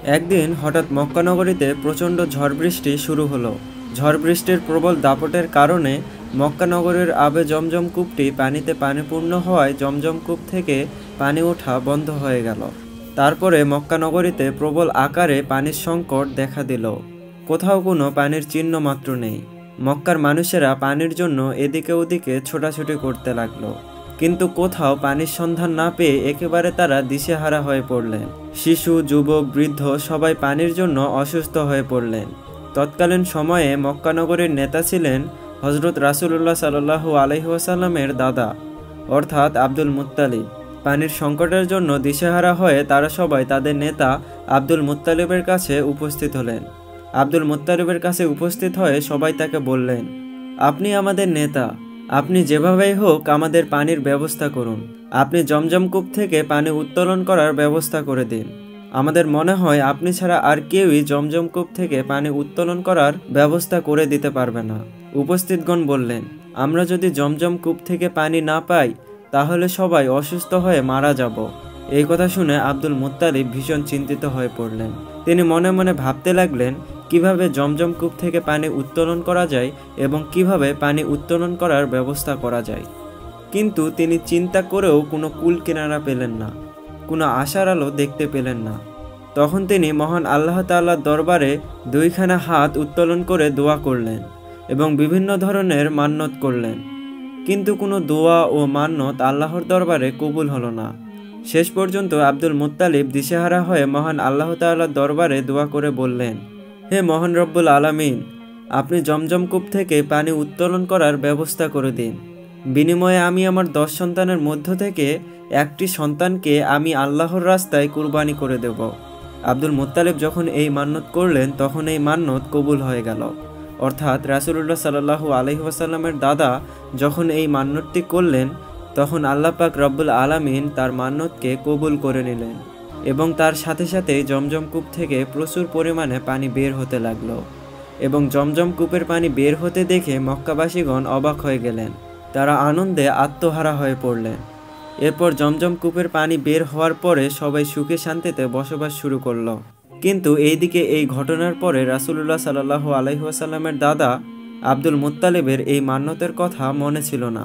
একদিন হঠাৎ মক্কা নগরীতে প্রচণ্ড ঝড় বৃষ্টি শুরু হলো। ঝড় বৃষ্টির প্রবল দাপটের কারণে মক্কা নগরীর আবে জমজম কূপটি পানিতে পানিপূর্ণ হওয়ায় জমজম কূপ থেকে পানি ওঠা বন্ধ হয়ে গেল। তারপরে মক্কা নগরীতে প্রবল আকারে পানির সংকট দেখা দিল। কোথাও কোনো পানির চিহ্ন মাত্র নেই। মক্কার মানুষেরা পানির জন্য এদিকে ওদিকে ছোটাছুটি করতে লাগলো, কিন্তু কোথাও পানির সন্ধান না পেয়ে একেবারে তারা দিশেহারা হয়ে পড়লেন। শিশু, যুবক, বৃদ্ধ সবাই পানির জন্য অসুস্থ হয়ে পড়লেন। তৎকালীন সময়ে মক্কা নগরীর নেতা ছিলেন হজরত রাসূলুল্লাহ সাল্লাল্লাহু আলাইহি ওয়াসাল্লামের দাদা, অর্থাৎ আব্দুল মুত্তালিব। পানির সংকটের জন্য দিশেহারা হয়ে তারা সবাই তাদের নেতা আব্দুল মুত্তালিবের কাছে উপস্থিত হলেন। আব্দুল মুত্তালিবের কাছে উপস্থিত হয়ে সবাই তাকে বললেন, আপনি আমাদের নেতা, আপনি যেভাবেই হোক আমাদের পানির ব্যবস্থা করুন। আপনি জমজম কূপ থেকে পানি উত্তোলন করার ব্যবস্থা করে দিন। আমাদের মনে হয় আপনি ছাড়া আর কেউই জমজম কূপ থেকে পানি উত্তোলন করার ব্যবস্থা করে দিতে পারবে না। উপস্থিতগণ বললেন, আমরা যদি জমজম কূপ থেকে পানি না পাই তাহলে সবাই অসুস্থ হয়ে মারা যাব। এই কথা শুনে আব্দুল মুত্তালিব ভীষণ চিন্তিত হয়ে পড়লেন। তিনি মনে মনে ভাবতে লাগলেন কিভাবে জমজম কূপ থেকে পানি উত্তোলন করা যায় এবং কিভাবে পানি উত্তোলন করার ব্যবস্থা করা যায়। কিন্তু তিনি চিন্তা করেও কোনো কুল কিনারা পেলেন না, কোনো আশার আলো দেখতে পেলেন না। তখন তিনি মহান আল্লাহ তাআলার দরবারে দুইখানা হাত উত্তোলন করে দোয়া করলেন এবং বিভিন্ন ধরনের মান্নত করলেন, কিন্তু কোনো দোয়া ও মান্নত আল্লাহর দরবারে কবুল হলো না। শেষ পর্যন্ত আব্দুল মুত্তালিব দিশেহারা হয়ে মহান আল্লাহ তাআলার দরবারে দোয়া করে বললেন, হে মহান রব্বুল আলামিন, আপনি জমজম কূপ থেকে পানি উত্তোলন করার ব্যবস্থা করে দিন। বিনিময়ে আমি আমার 10 সন্তানের মধ্য থেকে একটি সন্তানকে আমি আল্লাহর রাস্তায় কুরবানি করে দেব। আব্দুল মুত্তালিব যখন এই মান্নত করলেন তখন এই মান্নত কবুল হয়ে গেল। অর্থাৎ রাসূলুল্লাহ সাল্লাল্লাহু আলাইহি ওয়াসাল্লামের দাদা যখন এই মান্নতটি করলেন তখন আল্লাহ পাক রব্বুল আলামিন তার মান্নতকে কবুল করে নিলেন এবং তার সাথে সাথেই জমজম কূপ থেকে প্রচুর পরিমাণে পানি বের হতে লাগলো। এবং জমজম কূপের পানি বের হতে দেখে মক্কাবাসীগণ অবাক হয়ে গেলেন। তারা আনন্দে আত্মহারা হয়ে পড়লেন। এরপর জমজম কূপের পানি বের হওয়ার পরে সবাই সুখে শান্তিতে বসবাস শুরু করলো। কিন্তু এইদিকে এই ঘটনার পরে রাসূলুল্লাহ সাল্লাল্লাহু আলাইহি ওয়াসাল্লামের দাদা আব্দুল মুত্তালিবের এই মান্নতের কথা মনে ছিল না।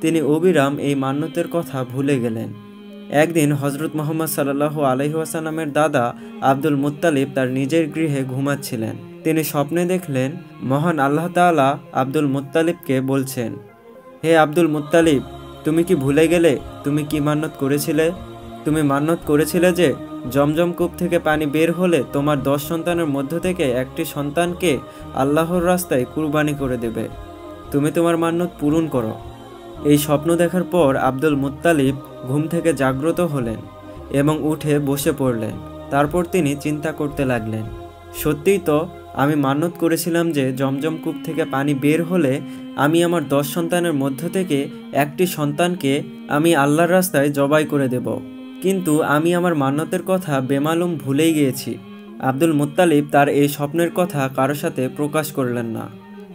তিনি অবিরাম এই মান্নতের কথা ভুলে গেলেন। একদিন হজরত মুহাম্মদ সাল্লাল্লাহু আলাইহি ওয়াসাল্লামের দাদা আব্দুল মুত্তালিব তার নিজের গৃহে ঘুমাচ্ছিলেন। তিনি স্বপ্নে দেখলেন মহান আল্লাহ তাআলা আব্দুল মুত্তালিবকে বলছেন, হে আব্দুল মুত্তালিব, তুমি কি ভুলে গেলে তুমি কি মান্নত করেছিলে? তুমি মান্নত করেছিলে যে জমজম কূপ থেকে পানি বের হলে তোমার 10 সন্তানের মধ্য থেকে একটি সন্তানকে আল্লাহর রাস্তায় কুরবানি করে দেবে। তুমি তোমার মান্নত পূরণ করো। এই স্বপ্ন দেখার পর আব্দুল মুত্তালিব ঘুম থেকে জাগ্রত হলেন এবং উঠে বসে পড়লেন। তারপর তিনি চিন্তা করতে লাগলেন, সত্যিই তো আমি মান্নত করেছিলাম যে জমজম কূপ থেকে পানি বের হলে আমি আমার 10 সন্তানের মধ্য থেকে একটি সন্তানকে আমি আল্লাহর রাস্তায় জবাই করে দেব, কিন্তু আমি আমার মান্নতের কথা বেমালুম ভুলেই গিয়েছি। আব্দুল মুত্তালিব তার এই স্বপ্নের কথা কারো সাথে প্রকাশ করলেন না।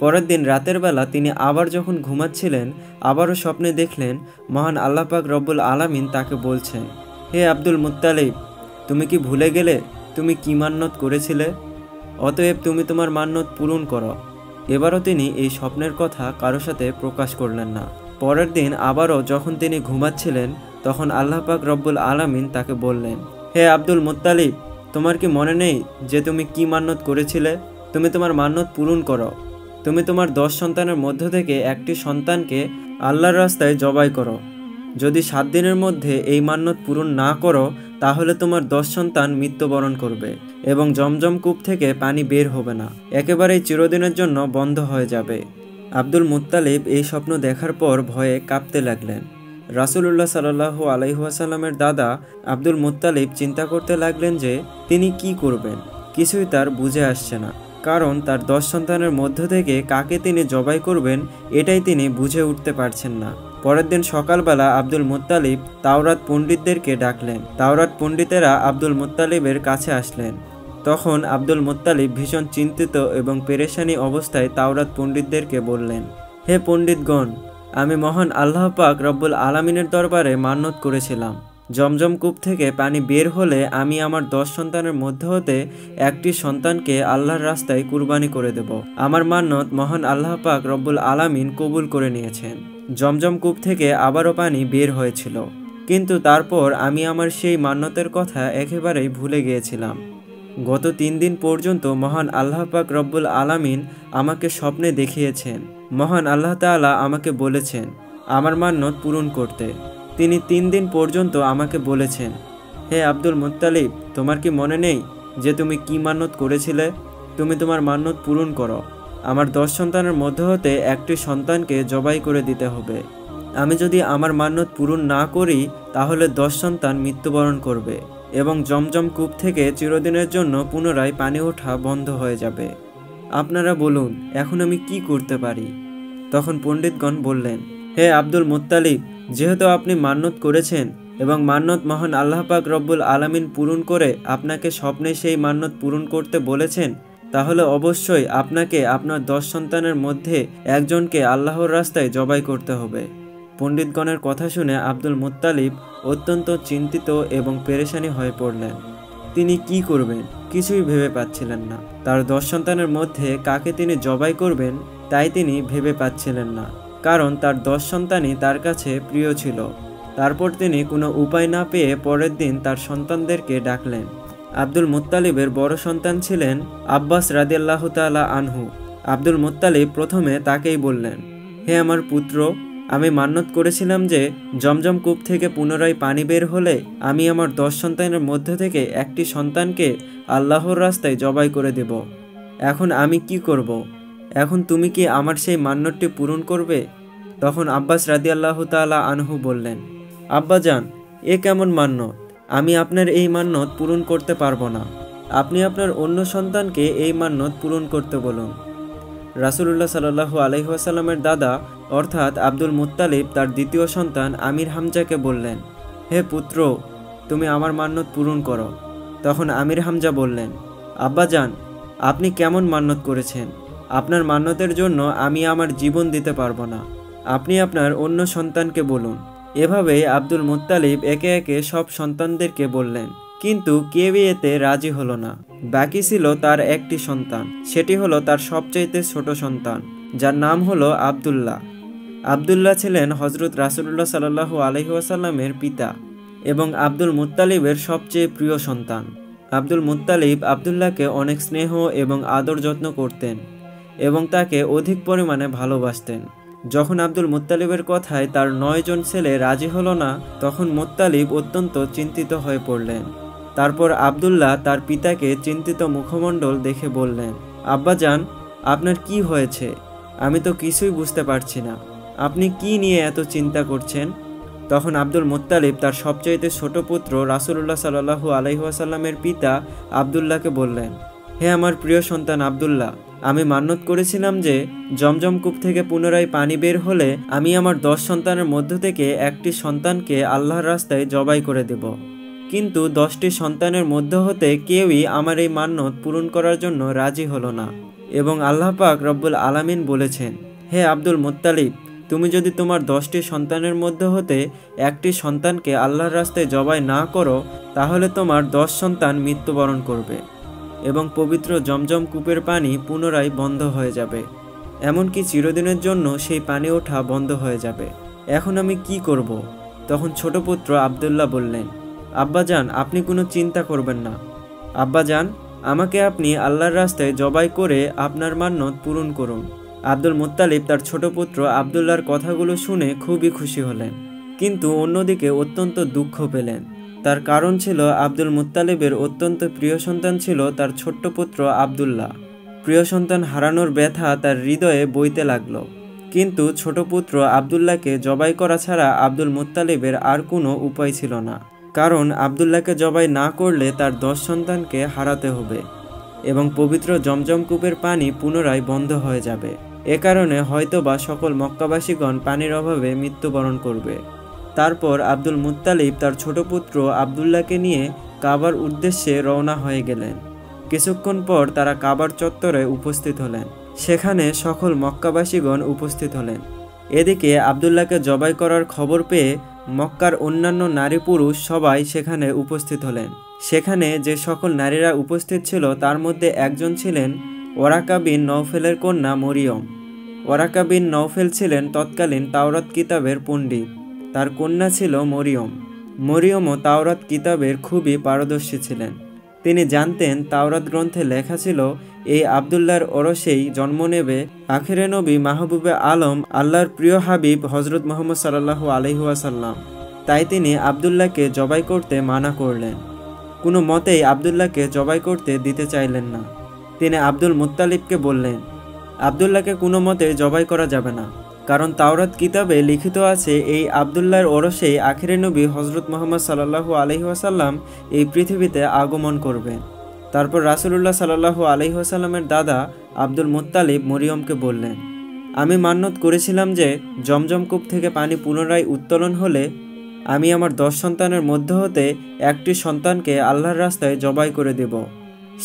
পরের দিন রাতের বেলা তিনি আবার যখন ঘুমাচ্ছিলেন আবারও স্বপ্নে দেখলেন মহান আল্লাহ পাক রব্বুল আলামিন তাকে বলছেন, হে আব্দুল মুত্তালিব, তুমি কি ভুলে গেলে তুমি কি মান্নত করেছিলে? অতএব তুমি তোমার মান্নত পূরণ করো। এবারও তিনি এই স্বপ্নের কথা কারো সাথে প্রকাশ করলেন না। পরের দিন আবারও যখন তিনি ঘুমাচ্ছিলেন তখন আল্লাহ পাক রব্বুল আলামিন তাকে বললেন, হে আব্দুল মুত্তালিব, তোমার কি মনে নেই যে তুমি কি মান্নত করেছিলে? তুমি তোমার মান্নত পূরণ করো। তুমি তোমার 10 সন্তানের মধ্য থেকে একটি সন্তানকে আল্লাহর রাস্তায় জবাই করো। যদি 7 দিনের মধ্যে এই মান্নত পূরণ না করো তাহলে তোমার 10 সন্তান মৃত্যুবরণ করবে এবং জমজম কূপ থেকে পানি বের হবে না, একেবারেই চিরদিনের জন্য বন্ধ হয়ে যাবে। আব্দুল মুত্তালিব এই স্বপ্ন দেখার পর ভয়ে কাঁপতে লাগলেন। রাসূলুল্লাহ সাল্লাল্লাহু আলাইহি ওয়াসাল্লামের দাদা আব্দুল মুত্তালিব চিন্তা করতে লাগলেন যে তিনি কি করবেন। কিছুই তার বুঝে আসছে না, কারণ তার 10 সন্তানের মধ্য থেকে কাকে তিনি জবাই করবেন এটাই তিনি বুঝে উঠতে পারছেন না। পরের দিন সকালবেলা আব্দুল মুত্তালিব তাওরাত পণ্ডিতদেরকে ডাকলেন। তাওরাত পণ্ডিতেরা আব্দুল মুত্তালিবের কাছে আসলেন। তখন আব্দুল মুত্তালিব ভীষণ চিন্তিত এবং পেরেশানি অবস্থায় তাওরাত পণ্ডিতদেরকে বললেন, হে পণ্ডিতগণ, আমি মহান আল্লাহ পাক রব্বুল আলামিনের দরবারে মান্নত করেছিলাম জমজম কূপ থেকে পানি বের হলে আমি আমার 10 সন্তানের মধ্যে হতে একটি সন্তানকে আল্লাহর রাস্তায় কুরবানি করে দেব। আমার মান্যত মহান আল্লাহ পাক রব্বুল আলামিন কবুল করে নিয়েছেন। জমজম কূপ থেকে আবারও পানি বের হয়েছিল, কিন্তু তারপর আমি আমার সেই মান্যতের কথা একেবারেই ভুলে গিয়েছিলাম। গত 3 দিন পর্যন্ত মহান আল্লাহ পাক রব্বুল আলামিন আমাকে স্বপ্নে দেখিয়েছেন। মহান আল্লাহ তাআলা আমাকে বলেছেন আমার মান্যত পূরণ করতে। তিনি 3 দিন পর্যন্ত আমাকে বলেছেন, হে আব্দুল মুত্তালিব, তোমার কি মনে নেই যে তুমি কি মান্যত করেছিলে? তুমি তোমার মান্যত পূরণ করো। আমার 10 সন্তানের মধ্যে হতে একটি সন্তানকে জবাই করে দিতে হবে। আমি যদি আমার মান্যত পূরণ না করি তাহলে 10 সন্তান মৃত্যুবরণ করবে এবং জমজম কূপ থেকে চিরদিনের জন্য পুনরায় পানি ওঠা বন্ধ হয়ে যাবে। আপনারা বলুন, এখন আমি কি করতে পারি? তখন পণ্ডিতগণ বললেন, হে আব্দুল মুত্তালিব, যেহেতু আপনি মান্যত করেছেন এবং মান্যত মহান আল্লাহ পাক রব্বুল আলামিন পূরণ করে আপনাকে স্বপ্নে সেই মান্যত পূরণ করতে বলেছেন, তাহলে অবশ্যই আপনাকে আপনার 10 সন্তানের মধ্যে একজনকে আল্লাহর রাস্তায় জবাই করতে হবে। পণ্ডিতগণের কথা শুনে আব্দুল মুত্তালিব অত্যন্ত চিন্তিত এবং পেরেশানি হয়ে পড়লেন। তিনি কি করবেন কিছুই ভেবে পাচ্ছিলেন না। তার 10 সন্তানের মধ্যে কাকে তিনি জবাই করবেন তাই তিনি ভেবে পাচ্ছিলেন না, কারণ তার 10 সন্তানই তার কাছে প্রিয় ছিল। তারপর তিনি কোনো উপায় না পেয়ে পরের দিন তার সন্তানদেরকে ডাকলেন। আব্দুল মুত্তালিবের বড় সন্তান ছিলেন আব্বাস রাদিয়াল্লাহু তাআলা আনহু। আব্দুল মুত্তালিব প্রথমে তাকেই বললেন, হে আমার পুত্র, আমি মান্যত করেছিলাম যে জমজম কূপ থেকে পুনরায় পানি বের হলে আমি আমার 10 সন্তানের মধ্যে থেকে একটি সন্তানকে আল্লাহর রাস্তায় জবাই করে দেব। এখন আমি কি করব? এখন তুমি কি আমার সেই মান্যতটি পূরণ করবে? তখন আব্বাস রাদিয়াল্লাহু তাআলা আনহু বললেন, আব্বাজান, এ কেমন মান্যত? আমি আপনার এই মান্যত পূরণ করতে পারবো না। আপনি আপনার অন্য সন্তানকে এই মান্যত পূরণ করতে বলুন। রাসূলুল্লাহ সাল্লাল্লাহু আলাইহি ওয়াসাল্লামের দাদা অর্থাৎ আব্দুল মুত্তালিব তার দ্বিতীয় সন্তান আমির হামজাকে বললেন, হে পুত্র, তুমি আমার মান্যত পূরণ করো। তখন আমির হামজা বললেন, আব্বাজান, আপনি কেমন মান্যত করেছেন? আপনার মান্যতের জন্য আমি আমার জীবন দিতে পারবো না। আপনি আপনার অন্য সন্তানকে বলুন। এভাবেই আব্দুল মুত্তালিব একে একে সব সন্তানদেরকে বললেন, কিন্তু কেউই এতে রাজি হলো না। বাকি ছিল তার একটি সন্তান, সেটি হলো তার সবচাইতে ছোট সন্তান, যার নাম হলো আব্দুল্লাহ। আব্দুল্লাহ ছিলেন হযরত রাসূলুল্লাহ সাল্লাল্লাহু আলাইহি ওয়াসাল্লামের পিতা এবং আব্দুল মুত্তালিবের সবচেয়ে প্রিয় সন্তান। আব্দুল মুত্তালিব আব্দুল্লাহকে অনেক স্নেহ এবং আদর যত্ন করতেন এবং তাকে অধিক পরিমাণে ভালোবাসতেন। যখন আব্দুল মুত্তালিবের কথায় তার 9 জন ছেলে রাজি হলো না, তখন মুত্তালিব অত্যন্ত চিন্তিত হয়ে পড়লেন। তারপর আব্দুল্লাহ তার পিতাকে চিন্তিত মুখমণ্ডল দেখে বললেন, আব্বাজান, আপনার কি হয়েছে? আমি তো কিছুই বুঝতে পারছি না। আপনি কি নিয়ে এত চিন্তা করছেন? তখন আব্দুল মুত্তালিব তার সবচাইতে ছোট পুত্র রাসূলুল্লাহ সাল্লাল্লাহু আলাইহি ওয়াসাল্লামের পিতা আব্দুল্লাহকে বললেন, হে আমার প্রিয় সন্তান আব্দুল্লাহ, আমি মান্যত করেছিলাম যে জমজম কূপ থেকে পুনরায় পানি বের হলে আমি আমার 10 সন্তানের মধ্য থেকে একটি সন্তানকে আল্লাহর রাস্তায় জবাই করে দেব। কিন্তু 10টি সন্তানের মধ্য হতে কেউই আমার এই মান্যত পূরণ করার জন্য রাজি হলো না এবং আল্লাহ পাক রব্বুল আলামিন বলেছেন, হে আব্দুল মুত্তালিব, তুমি যদি তোমার 10টি সন্তানের মধ্যে হতে একটি সন্তানকে আল্লাহর রাস্তায় জবাই না করো তাহলে তোমার 10 সন্তান মৃত্যুবরণ করবে এবং পবিত্র জমজম কূপের পানি পুনরায় বন্ধ হয়ে যাবে, এমনকি চিরদিনের জন্য সেই পানি ওঠা বন্ধ হয়ে যাবে। এখন আমি কি করব? তখন ছোট পুত্র আব্দুল্লাহ বললেন, আব্বাজান, আপনি কোনো চিন্তা করবেন না। আব্বাজান, আমাকে আপনি আল্লাহর রাস্তায় জবাই করে আপনার মান্যত পূরণ করুন। আব্দুল মুত্তালিব তার ছোট পুত্র আব্দুল্লাহর কথাগুলো শুনে খুবই খুশি হলেন, কিন্তু অন্যদিকে অত্যন্ত দুঃখ পেলেন। তার কারণ ছিল আব্দুল মুত্তালিবের অত্যন্ত প্রিয় সন্তান ছিল তার ছোট্ট পুত্র আব্দুল্লাহ। প্রিয় সন্তান হারানোর ব্যথা তার হৃদয়ে বইতে লাগলো, কিন্তু ছোট পুত্র আব্দুল্লাহকে জবাই করা ছাড়া আব্দুল মুত্তালিবের আর কোনো উপায় ছিল না, কারণ আব্দুল্লাহকে জবাই না করলে তার 10 সন্তানকে হারাতে হবে এবং পবিত্র জমজম কূপের পানি পুনরায় বন্ধ হয়ে যাবে। এ কারণে হয়তোবা সকল মক্কাবাসীগণ পানির অভাবে মৃত্যুবরণ করবে। তারপর আব্দুল মুত্তালিব তার ছোট পুত্র আব্দুল্লাহকে নিয়ে কাবার উদ্দেশ্যে রওনা হয়ে গেলেন। কিছুক্ষণ পর তারা কাবার চত্বরে উপস্থিত হলেন। সেখানে সকল মক্কাবাসীগণ উপস্থিত হলেন। এদিকে আব্দুল্লাহকে জবাই করার খবর পেয়ে মক্কার অন্যান্য নারী পুরুষ সবাই সেখানে উপস্থিত হলেন। সেখানে যে সকল নারীরা উপস্থিত ছিল তার মধ্যে একজন ছিলেন ওরাকা বিন নওফেলের কন্যা মরিয়ম। ওরাকা বিন নওফেল ছিলেন তৎকালীন তাওরাত কিতাবের পণ্ডিত। তার কন্যা ছিল মরিয়ম। মরিয়মও তাওরাত কিতাবের খুবই পারদর্শী ছিলেন। তিনি জানতেন তাওরাত গ্রন্থে লেখা ছিল এই আবদুল্লাহর ওরসেই জন্ম নেবে আখিরে নবী মাহবুবে আলম আল্লাহর প্রিয় হাবিব হজরত মুহাম্মদ সাল্লাল্লাহু আলাইহি ওয়াসাল্লাম। তাই তিনি আবদুল্লাহকে জবাই করতে মানা করলেন। কোনো মতেই আবদুল্লাহকে জবাই করতে দিতে চাইলেন না। তিনি আব্দুল মুত্তালিবকে বললেন, আবদুল্লাহকে কোনো মতে জবাই করা যাবে না, কারণ তাওরাত কিতাবে লিখিত আছে এই আবদুল্লাহর ওরসেই আখিরে নবী হজরত মুহাম্মদ সাল্লাল্লাহু আলাইহি ওয়াসাল্লাম এই পৃথিবীতে আগমন করবেন। তারপর রাসূলুল্লাহ সাল্লাল্লাহু আলাইহি ওয়াসাল্লামের দাদা আব্দুল মুত্তালিব মরিয়মকে বললেন, আমি মান্যত করেছিলাম যে জমজম কূপ থেকে পানি পুনরায় উত্তোলন হলে আমি আমার 10 সন্তানের মধ্য হতে একটি সন্তানকে আল্লাহর রাস্তায় জবাই করে দেব।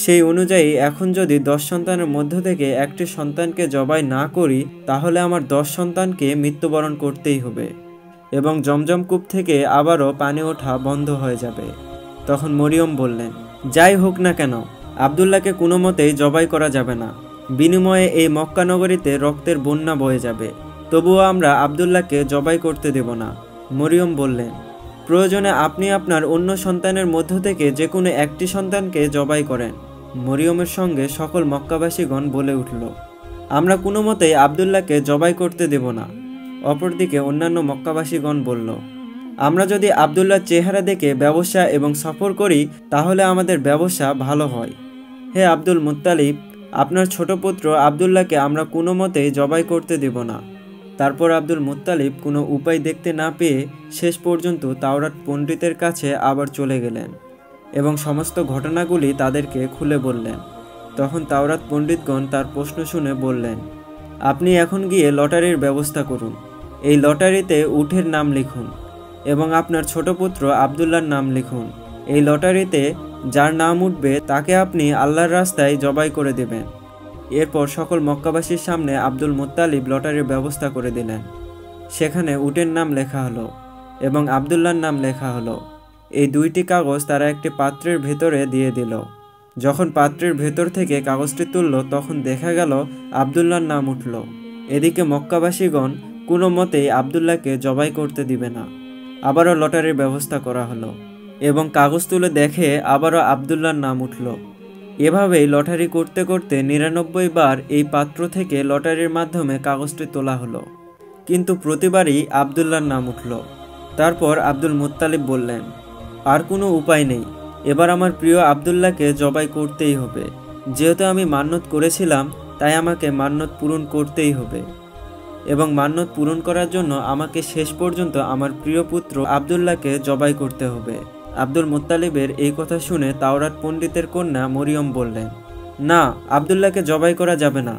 সেই অনুযায়ী এখন যদি 10 সন্তানের মধ্য থেকে একটি সন্তানকে জবাই না করি তাহলে আমার 10 সন্তানকে মৃত্যুবরণ করতেই হবে এবং জমজম কূপ থেকে আবারও পানি ওঠা বন্ধ হয়ে যাবে। তখন মরিয়ম বললেন, যাই হোক না কেন আবদুল্লাহকে কোনো মতেই জবাই করা যাবে না, বিনিময়ে এই মক্কা নগরীতে রক্তের বন্যা বয়ে যাবে, তবুও আমরা আবদুল্লাহকে জবাই করতে দেব না। মরিয়ম বললেন, প্রয়োজনে আপনি আপনার অন্য সন্তানের মধ্য থেকে যে কোনো একটি সন্তানকে জবাই করেন। মরিয়মের সঙ্গে সকল মক্কাবাসীগণ বলে উঠল, আমরা কোনো মতেই আবদুল্লাহকে জবাই করতে দেব না। অপরদিকে অন্যান্য মক্কাবাসীগণ বলল, আমরা যদি আবদুল্লাহর চেহারা দেখে ব্যবসা এবং সফর করি তাহলে আমাদের ব্যবসা ভালো হয়। হে আব্দুল মুত্তালিব, আপনার ছোট পুত্র আবদুল্লাহকে আমরা কোনো মতেই জবাই করতে দেব না। তারপর আব্দুল মুত্তালিব কোনো উপায় দেখতে না পেয়ে শেষ পর্যন্ত তাওরাত পণ্ডিতের কাছে আবার চলে গেলেন এবং সমস্ত ঘটনাগুলি তাদেরকে খুলে বললেন। তখন তাওরাত পণ্ডিতগণ তার প্রশ্ন শুনে বললেন, আপনি এখন গিয়ে লটারির ব্যবস্থা করুন। এই লটারিতে উটের নাম লিখুন এবং আপনার ছোট পুত্র আবদুল্লাহর নাম লিখুন। এই লটারিতে যার নাম উঠবে তাকে আপনি আল্লাহর রাস্তায় জবাই করে দেবেন। এরপর সকল মক্কাবাসীর সামনে আব্দুল মুত্তালিব লটারির ব্যবস্থা করে দিলেন। সেখানে উটের নাম লেখা হলো এবং আবদুল্লাহর নাম লেখা হলো। এই দুইটি কাগজ তারা একটি পাত্রের ভেতরে দিয়ে দিল। যখন পাত্রের ভেতর থেকে কাগজটি তুলল তখন দেখা গেল আবদুল্লাহর নাম উঠল। এদিকে মক্কাবাসীগণ কোনো মতেই আবদুল্লাহকে জবাই করতে দিবে না। আবারও লটারির ব্যবস্থা করা হলো এবং কাগজ তুলে দেখে আবারও আবদুল্লাহর নাম উঠল। এভাবেই লটারি করতে করতে 99 বার এই পাত্র থেকে লটারির মাধ্যমে কাগজটি তোলা হলো, কিন্তু প্রতিবারই আবদুল্লাহর নাম উঠল। তারপর আব্দুল মুত্তালিব বললেন, আর কোনো উপায় নেই, এবার আমার প্রিয় আবদুল্লাহকে জবাই করতেই হবে। যেহেতু আমি মান্যত করেছিলাম তাই আমাকে মান্যত পূরণ করতেই হবে এবং মান্যত পূরণ করার জন্য আমাকে শেষ পর্যন্ত আমার প্রিয় পুত্র আবদুল্লাহকে জবাই করতে হবে। আব্দুল মুত্তালিবের এই কথা শুনে তাওরাত পণ্ডিতের কন্যা মরিয়ম বললেন, না, আবদুল্লাহকে জবাই করা যাবে না।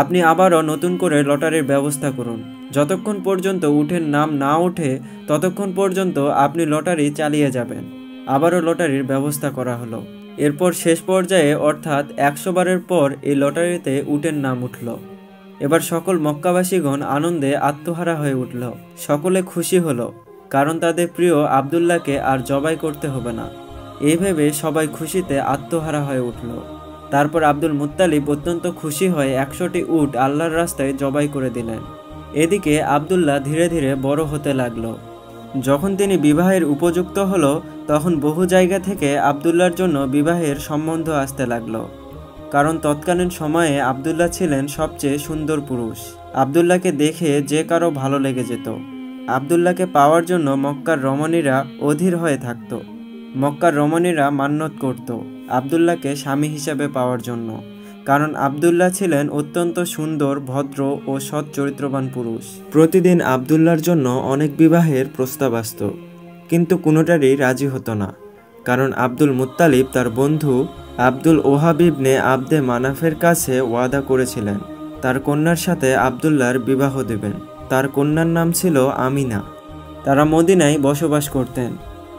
আপনি আবারও নতুন করে লটারির ব্যবস্থা করুন। যতক্ষণ পর্যন্ত উটের নাম না ওঠে ততক্ষণ পর্যন্ত আপনি লটারি চালিয়ে যাবেন। আবারও লটারির ব্যবস্থা করা হলো। এরপর শেষ পর্যায়ে অর্থাৎ 100 বারের পর এই লটারিতে উটের নাম উঠল। এবার সকল মক্কাবাসীগণ আনন্দে আত্মহারা হয়ে উঠল। সকলে খুশি হলো, কারণ তাদের প্রিয় আবদুল্লাহকে আর জবাই করতে হবে না। এই ভেবে সবাই খুশিতে আত্মহারা হয়ে উঠল। তারপর আব্দুল মুত্তালিব অত্যন্ত খুশি হয়ে 100টি উট আল্লাহর রাস্তায় জবাই করে দিলেন। এদিকে আবদুল্লাহ ধীরে ধীরে বড় হতে লাগলো। যখন তিনি বিবাহের উপযুক্ত হলো তখন বহু জায়গা থেকে আবদুল্লাহর জন্য বিবাহের সম্বন্ধ আসতে লাগলো, কারণ তৎকালীন সময়ে আবদুল্লাহ ছিলেন সবচেয়ে সুন্দর পুরুষ। আবদুল্লাহকে দেখে যে কারো ভালো লেগে যেত। আবদুল্লাহকে পাওয়ার জন্য মক্কার রমণীরা অধীর হয়ে থাকত। মক্কার রমণীরা মান্যত করত আবদুল্লাহকে স্বামী হিসাবে পাওয়ার জন্য, কারণ আবদুল্লাহ ছিলেন অত্যন্ত সুন্দর, ভদ্র ও সৎ চরিত্রবান পুরুষ। প্রতিদিন আবদুল্লাহর জন্য অনেক বিবাহের প্রস্তাব আসত, কিন্তু কোনোটারই রাজি হতো না, কারণ আব্দুল মুত্তালিব তার বন্ধু আব্দুল ওহাব ইবনে আবদে মানাফের কাছে ওয়াদা করেছিলেন তার কন্যার সাথে আবদুল্লাহর বিবাহ দেবেন। তার কন্যার নাম ছিল আমিনা। তারা মদিনায় বসবাস করতেন।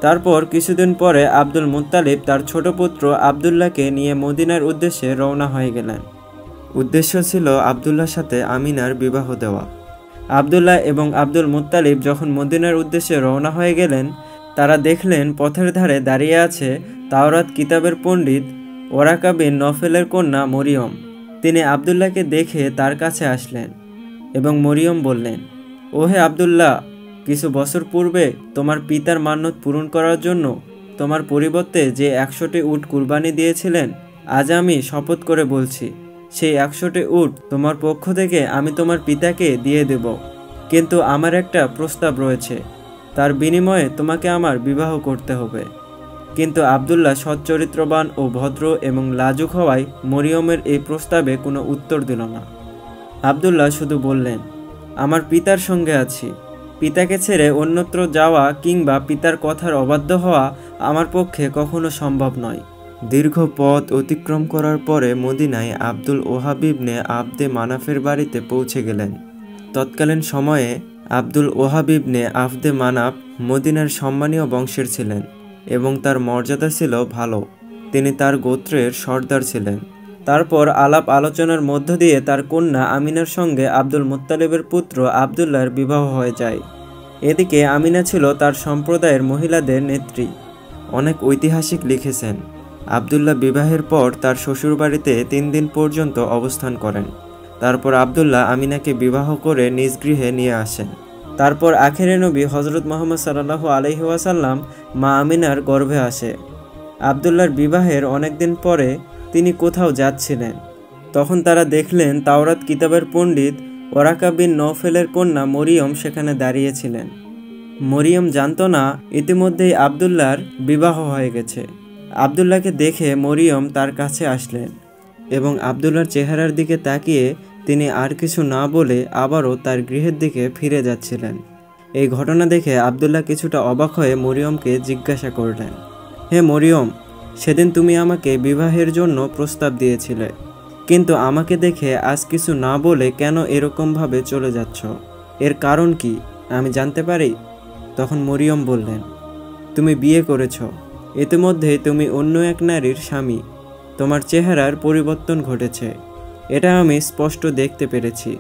তারপর কিছুদিন পরে আব্দুল মুত্তালিব তার ছোট পুত্র আবদুল্লাহকে নিয়ে মদিনার উদ্দেশ্যে রওনা হয়ে গেলেন। উদ্দেশ্য ছিল আবদুল্লাহর সাথে আমিনার বিবাহ দেওয়া। আবদুল্লাহ এবং আব্দুল মুত্তালিব যখন মদিনার উদ্দেশ্যে রওনা হয়ে গেলেন, তারা দেখলেন পথের ধারে দাঁড়িয়ে আছে তাওরাত কিতাবের পণ্ডিত ওরাকা বিন নফেলের কন্যা মরিয়ম। তিনি আবদুল্লাহকে দেখে তার কাছে আসলেন এবং মরিয়ম বললেন, ওহে আবদুল্লাহ, কিছু বছর পূর্বে তোমার পিতার মান্যত পূরণ করার জন্য তোমার পরিবর্তে যে 100টি উট কুরবানি দিয়েছিলেন, আজ আমি শপথ করে বলছি সেই 100টি উট তোমার পক্ষ থেকে আমি তোমার পিতাকে দিয়ে দেব। কিন্তু আমার একটা প্রস্তাব রয়েছে, তার বিনিময়ে তোমাকে আমার বিবাহ করতে হবে। কিন্তু আবদুল্লাহ সচ্চরিত্রবান ও ভদ্র এবং লাজুক হওয়ায় মরিয়মের এই প্রস্তাবে কোনো উত্তর দিল না। আবদুল্লাহ শুধু বললেন, আমার পিতার সঙ্গে আছি, পিতাকে ছেড়ে অন্যত্র যাওয়া কিংবা পিতার কথার অবাধ্য হওয়া আমার পক্ষে কখনো সম্ভব নয়। দীর্ঘ পথ অতিক্রম করার পরে মদিনায় আব্দুল ওহাব ইবনে আবদে মানাফের বাড়িতে পৌঁছে গেলেন। তৎকালীন সময়ে আব্দুল ওহাব ইবনে আবদে মানাফ মদিনার সম্মানীয় বংশের ছিলেন এবং তার মর্যাদা ছিল ভালো। তিনি তার গোত্রের সর্দার ছিলেন। তারপর আলাপ আলোচনার মধ্য দিয়ে তার কন্যা আমিনার সঙ্গে আব্দুল মুত্তালিবের পুত্র আবদুল্লাহর বিবাহ হয়ে যায়। এদিকে আমিনা ছিল তার সম্প্রদায়ের মহিলাদের নেত্রী। অনেক ঐতিহাসিক লিখেছেন, আবদুল্লাহ বিবাহের পর তার শ্বশুরবাড়িতে 3 দিন পর্যন্ত অবস্থান করেন। তারপর আবদুল্লাহ আমিনাকে বিবাহ করে নিজ গৃহে নিয়ে আসেন। তারপর আখেরে নবী হজরত মুহাম্মদ সাল্লাল্লাহু আলাইহি ওয়াসাল্লাম মা আমিনার গর্ভে আসে। আবদুল্লাহর বিবাহের অনেকদিন পরে তিনি কোথাও যাচ্ছিলেন, তখন তারা দেখলেন তাওরাত কিতাবের পণ্ডিত ওরাকা বিন নওফেলের কন্যা মরিয়ম সেখানে দাঁড়িয়েছিলেন। মরিয়ম জানত না ইতিমধ্যেই আবদুল্লাহর বিবাহ হয়ে গেছে। আবদুল্লাহকে দেখে মরিয়ম তার কাছে আসলেন এবং আবদুল্লাহর চেহারার দিকে তাকিয়ে তিনি আর কিছু না বলে আবারও তার গৃহের দিকে ফিরে যাচ্ছিলেন। এই ঘটনা দেখে আবদুল্লাহ কিছুটা অবাক হয়ে মরিয়মকে জিজ্ঞাসা করলেন, হে মরিয়ম, সেদিন তুমি আমাকে বিবাহের জন্য প্রস্তাব দিয়েছিলে, কিন্তু আমাকে দেখে আজ কিছু না বলে কেন এরকমভাবে চলে যাচ্ছ? এর কারণ কি আমি জানতে পারি? তখন মরিয়ম বললেন, তুমি বিয়ে করেছ, ইতিমধ্যেই তুমি অন্য এক নারীর স্বামী, তোমার চেহারার পরিবর্তন ঘটেছে, এটা আমি স্পষ্ট দেখতে পেরেছি।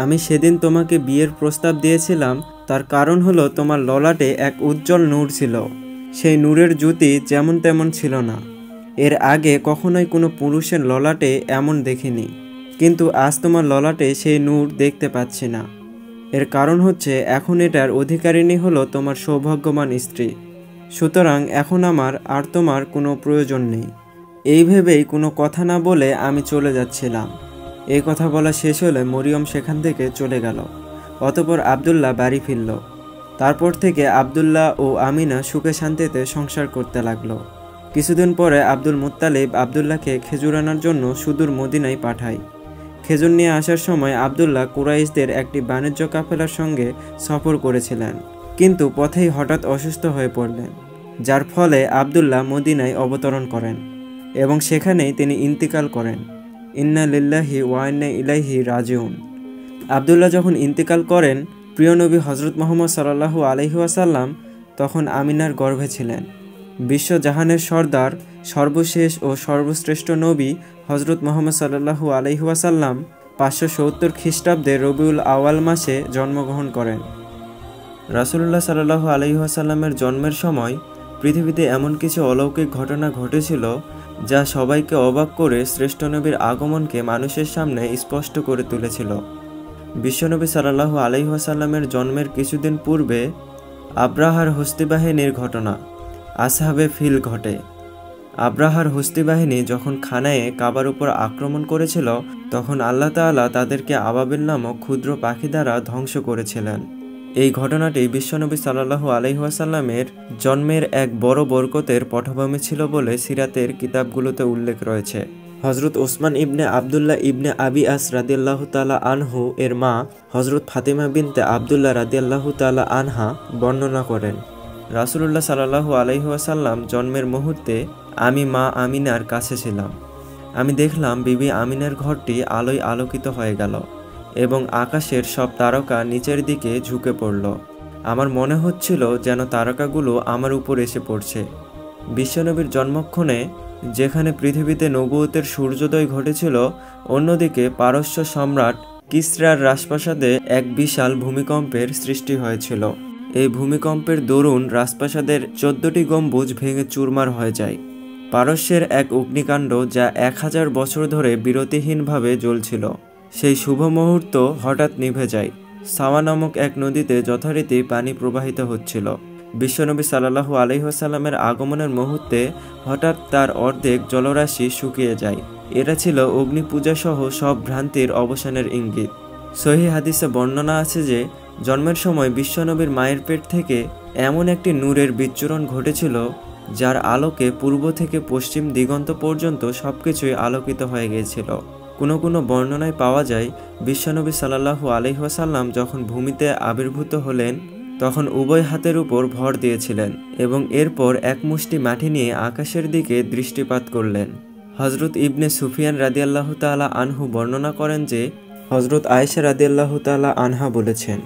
আমি সেদিন তোমাকে বিয়ের প্রস্তাব দিয়েছিলাম, তার কারণ হলো তোমার ললাটে এক উজ্জ্বল নূর ছিল। সেই নূরের জ্যোতি যেমন তেমন ছিল না। এর আগে কখনোই কোনো পুরুষের ললাটে এমন দেখিনি, কিন্তু আজ তোমার ললাটে সেই নূর দেখতে পাচ্ছি না। এর কারণ হচ্ছে এখন এটার অধিকারিণী হলো তোমার সৌভাগ্যবান স্ত্রী। সুতরাং এখন আমার আর তোমার কোনো প্রয়োজন নেই। এই ভেবেই কোনো কথা না বলে আমি চলে যাচ্ছিলাম। এই কথা বলা শেষ হলে মরিয়ম সেখান থেকে চলে গেল। অতঃপর আবদুল্লাহ বাড়ি ফিরল। তারপর থেকে আবদুল্লাহ ও আমিনা সুখে শান্তিতে সংসার করতে লাগলো। কিছুদিন পরে আব্দুল মুত্তালিব আবদুল্লাহকে খেজুর আনার জন্য সুদূর মদিনায় পাঠায়। খেজুর নিয়ে আসার সময় আবদুল্লাহ কুরাইশদের একটি বাণিজ্য কাফেলার সঙ্গে সফর করেছিলেন, কিন্তু পথেই হঠাৎ অসুস্থ হয়ে পড়লেন, যার ফলে আবদুল্লাহ মদিনায় অবতরণ করেন এবং সেখানেই তিনি ইন্তিকাল করেন। ইন্না লিল্লাহি ওয়া ইন্না ইলাইহি রাজিউন। আবদুল্লাহ যখন ইন্তিকাল করেন, প্রিয় নবী হজরত মুহাম্মদ সাল্লাল্লাহু আলাইহি ওয়াসাল্লাম তখন আমিনার গর্ভে ছিলেন। বিশ্বজাহানের সর্দার, সর্বশেষ ও সর্বশ্রেষ্ঠ নবী হজরত মুহাম্মদ সাল্লাল্লাহু আলাইহি ওয়াসাল্লাম 570 খ্রিস্টাব্দে রবিউল আওয়াল মাসে জন্মগ্রহণ করেন। রাসূলুল্লাহ সাল্লাল্লাহু আলাইহি ওয়াসাল্লামের জন্মের সময় পৃথিবীতে এমন কিছু অলৌকিক ঘটনা ঘটেছিল যা সবাইকে অবাক করে শ্রেষ্ঠ নবীর আগমনকে মানুষের সামনে স্পষ্ট করে তুলেছিল। বিশ্বনবী সাল্লাল্লাহু আলাইহি ওয়াসাল্লামের জন্মের কিছুদিন পূর্বে আব্রাহার হস্তি বাহিনীর ঘটনা আসহাবে ফিল ঘটে। আব্রাহার হস্তি বাহিনী যখন খানায়ে কাবার উপর আক্রমণ করেছিল, তখন আল্লাহ তাআলা তাদেরকে আবাবিল নামক ক্ষুদ্র পাখি দ্বারা ধ্বংস করেছিলেন। এই ঘটনাটি বিশ্বনবী সাল্লাল্লাহু আলাইহি ওয়াসাল্লামের জন্মের এক বড় বরকতের পটভূমি ছিল বলে সিরাতের কিতাবগুলোতে উল্লেখ রয়েছে। হজরত ওসমান ইবনে আবদুল্লাহ ইবনে আবি আস রাদিয়াল্লাহু তাআলা আনহু এর মা হজরত ফাতিমা বিনতে আবদুল্লাহ রাদিয়াল্লাহু তাআলা আনহা বর্ণনা করেন, রাসূলুল্লাহ সাল্লাল্লাহু আলাইহি ওয়াসাল্লাম জন্মের মুহূর্তে আমি মা আমিনার কাছে ছিলাম। আমি দেখলাম বিবি আমিনার ঘরটি আলোয় আলোকিত হয়ে গেল এবং আকাশের সব তারকা নিচের দিকে ঝুঁকে পড়ল। আমার মনে হচ্ছিল যেন তারকাগুলো আমার উপর এসে পড়ছে। বিশ্বনবীর জন্মক্ষণে যেখানে পৃথিবীতে নবুয়তের সূর্যোদয় ঘটেছিল, অন্যদিকে পারস্য সম্রাট কিসরার রাজপ্রাসাদে এক বিশাল ভূমিকম্পের সৃষ্টি হয়েছিল। এই ভূমিকম্পের দরুন রাজপ্রাসাদের 14টি গম্বুজ ভেঙে চুরমার হয়ে যায়। পারস্যের এক অগ্নিকাণ্ড যা 1000 বছর ধরে বিরতিহীনভাবে জ্বলছিল, সেই শুভ মুহূর্ত হঠাৎ নিভে যায়। সাওয়া নামক এক নদীতে যথারীতি পানি প্রবাহিত হচ্ছিল। বিশ্বনবী সাল্লাল্লাহু আলাইহি ওয়াসাল্লামের আগমনের মুহূর্তে হঠাৎ তার অর্ধেক জলরাশি শুকিয়ে যায়। এটা ছিল অগ্নি পূজাসহ সব ভ্রান্তির অবসানের ইঙ্গিত। সহিহ হাদিসে বর্ণনা আছে যে জন্মের সময় বিশ্বনবীর মায়ের পেট থেকে এমন একটি নূরের বিচ্ছুরণ ঘটেছিল যার আলোকে পূর্ব থেকে পশ্চিম দিগন্ত পর্যন্ত সবকিছুই আলোকিত হয়ে গিয়েছিল। কোনো বর্ণনায় পাওয়া যায় বিশ্বনবী সাল্লাল্লাহু আলাইহি ওয়াসাল্লাম যখন ভূমিতে আবির্ভূত হলেন তখন উভয় হাতের উপর ভর দিয়েছিলেন এবং এরপর এক মুষ্টি মাটি নিয়ে আকাশের দিকে দৃষ্টিপাত করলেন। হযরত ইবনে সুফিয়ান রাদিয়াল্লাহু তাআলা আনহু বর্ণনা করেন যে হযরত আয়েশা রাদিয়াল্লাহু তাআলা আনহা বলেছেন,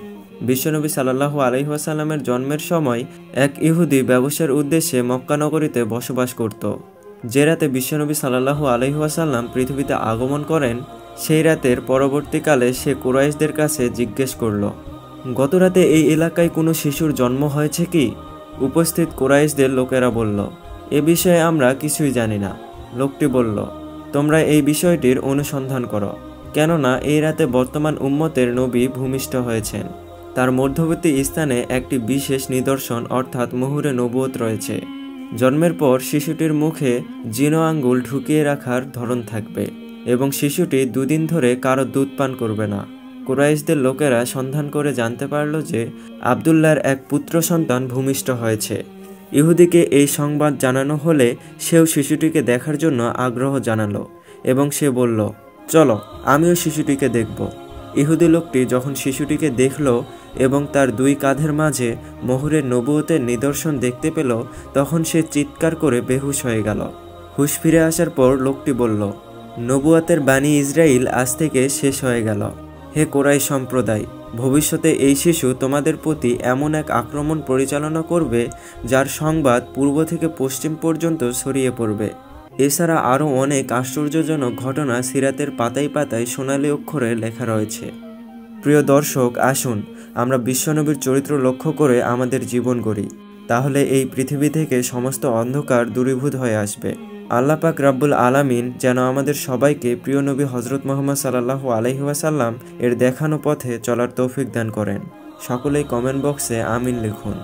বিশ্বনবী সাল্লাল্লাহু আলাইহি ওয়াসাল্লামের জন্মের সময় এক ইহুদি ব্যবসার উদ্দেশ্যে মক্কা নগরীতে বসবাস করত। যে রাতে বিশ্বনবী সাল্লাল্লাহু আলাইহি ওয়াসাল্লাম পৃথিবীতে আগমন করেন সেই রাতের পরবর্তীকালে সে কুরাইশদের কাছে জিজ্ঞেস করল, গত রাতে এই এলাকায় কোনো শিশুর জন্ম হয়েছে কি? উপস্থিত কুরাইশদের লোকেরা বলল, এ বিষয়ে আমরা কিছুই জানি না। লোকটি বলল, তোমরা এই বিষয়টির অনুসন্ধান করো, কেননা এই রাতে বর্তমান উম্মতের নবী ভূমিষ্ঠ হয়েছেন। তার মধ্যবর্তী স্থানে একটি বিশেষ নিদর্শন অর্থাৎ মুহুরে নবুয়ত রয়েছে। জন্মের পর শিশুটির মুখে জিনো আঙ্গুল ঢুকিয়ে রাখার ধরন থাকবে এবং শিশুটি 2 দিন ধরে কারো দুধ পান করবে না। কুরাইশদের লোকেরা সন্ধান করে জানতে পারল যে আবদুল্লাহর এক পুত্র সন্তান ভূমিষ্ঠ হয়েছে। ইহুদিকে এই সংবাদ জানানো হলে সেও শিশুটিকে দেখার জন্য আগ্রহ জানালো এবং সে বলল, চলো আমিও শিশুটিকে দেখব। ইহুদি লোকটি যখন শিশুটিকে দেখল এবং তার 2 কাঁধের মাঝে মুহুরের নবুয়তের নিদর্শন দেখতে পেল তখন সে চিৎকার করে বেহুশ হয়ে গেল। হুঁশ ফিরে আসার পর লোকটি বলল, নবুয়তের বাণী ইসরাইল আজ থেকে শেষ হয়ে গেল। হে কোরাইশ সম্প্রদায়, ভবিষ্যতে এই শিশু তোমাদের প্রতি এমন এক আক্রমণ পরিচালনা করবে যার সংবাদ পূর্ব থেকে পশ্চিম পর্যন্ত ছড়িয়ে পড়বে। এছাড়া আরও অনেক আশ্চর্যজনক ঘটনা সিরাতের পাতায় পাতায় সোনালী অক্ষরে লেখা রয়েছে। প্রিয় দর্শক, আসুন আমরা বিশ্বনবীর চরিত্র লক্ষ্য করে আমাদের জীবন গড়ি, তাহলে এই পৃথিবী থেকে সমস্ত অন্ধকার দূরীভূত হয়ে আসবে। আল্লাহ পাক রাব্বুল আলামিন যেন আমাদের সবাইকে প্রিয় নবী হযরত মুহাম্মদ সাল্লাল্লাহু আলাইহি ওয়াসাল্লাম এর দেখানো পথে চলার তৌফিক দান করেন। সকলেই কমেন্ট বক্সে আমিন লিখুন।